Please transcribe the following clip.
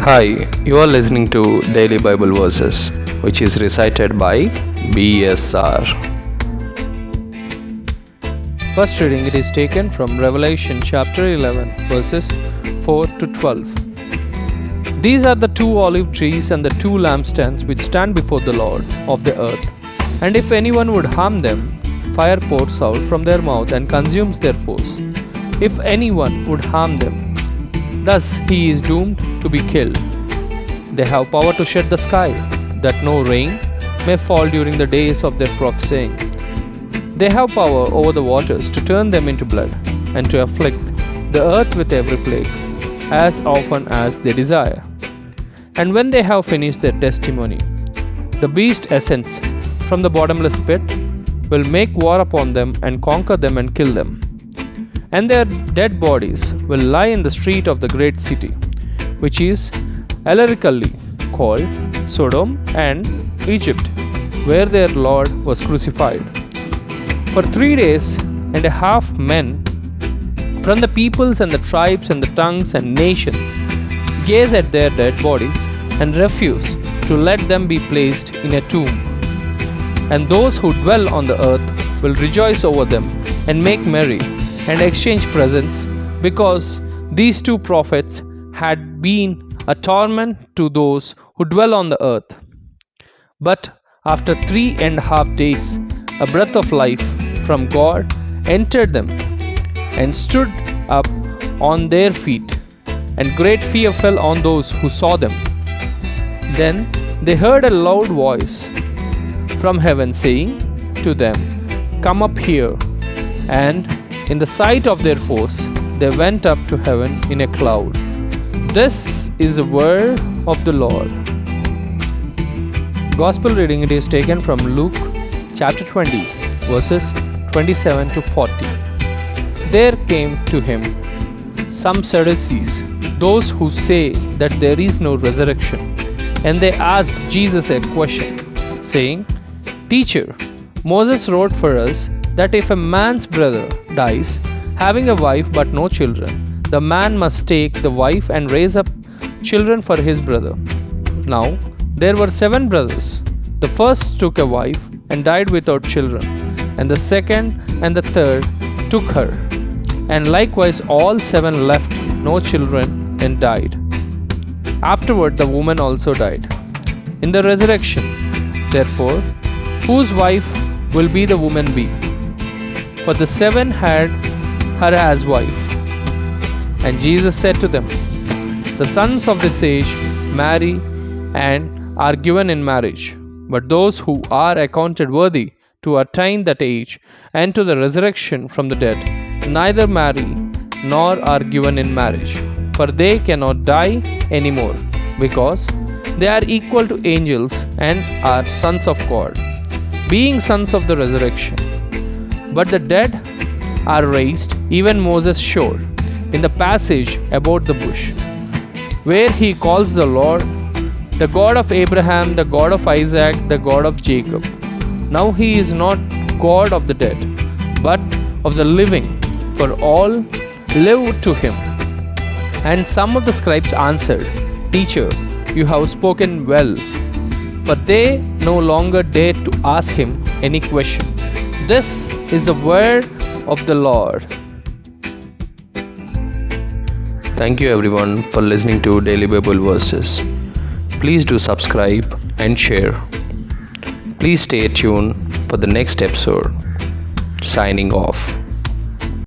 Hi, you are listening to Daily Bible Verses, which is recited by BSR. First reading, it is taken from Revelation chapter 11, verses 4 to 12. These are the two olive trees and the two lampstands which stand before the Lord of the earth. And if anyone would harm them, fire pours out from their mouth and consumes their foes. If anyone would harm them, thus he is doomed to be killed. They have power to shut the sky, that no rain may fall during the days of their prophesying. They have power over the waters to turn them into blood, and to afflict the earth with every plague, as often as they desire. And when they have finished their testimony, the beast ascends from the bottomless pit, will make war upon them and conquer them and kill them. And their dead bodies will lie in the street of the great city, which is allegorically called Sodom and Egypt, where their Lord was crucified. For 3 days and a half men from the peoples and the tribes and the tongues and nations gaze at their dead bodies and refuse to let them be placed in a tomb. And those who dwell on the earth will rejoice over them and make merry and exchange presents, because these two prophets had been a torment to those who dwell on the earth. But after 3.5 days, a breath of life from God entered them, and stood up on their feet, and great fear fell on those who saw them. Then they heard a loud voice from heaven saying to them, "Come up here." And in the sight of their foes, they went up to heaven in a cloud. This is the word of the Lord. Gospel reading, it is taken from Luke chapter 20, verses 27 to 40. There came to him some Sadducees, those who say that there is no resurrection, and they asked Jesus a question, saying, "Teacher, Moses wrote for us that if a man's brother dies, having a wife but no children, the man must take the wife and raise up children for his brother. Now, there were 7 brothers. The first took a wife and died without children, and the second and the third took her. And likewise all 7 left no children and died. Afterward, the woman also died. In the resurrection, therefore, whose wife will be the woman be? For the 7 had her as wife." And Jesus said to them, "The sons of this age marry and are given in marriage, but those who are accounted worthy to attain that age and to the resurrection from the dead neither marry nor are given in marriage, for they cannot die anymore, because they are equal to angels and are sons of God, being sons of the resurrection. But the dead are raised, even Moses showed in the passage about the bush, where he calls the Lord the God of Abraham, the God of Isaac, the God of Jacob. Now he is not God of the dead, but of the living, for all live to him." And some of the scribes answered, "Teacher, you have spoken well." For they no longer dared to ask him any question. This is the word of the Lord. Thank you everyone for listening to Daily Bible Verses. Please do subscribe and share. Please stay tuned for the next episode. Signing off.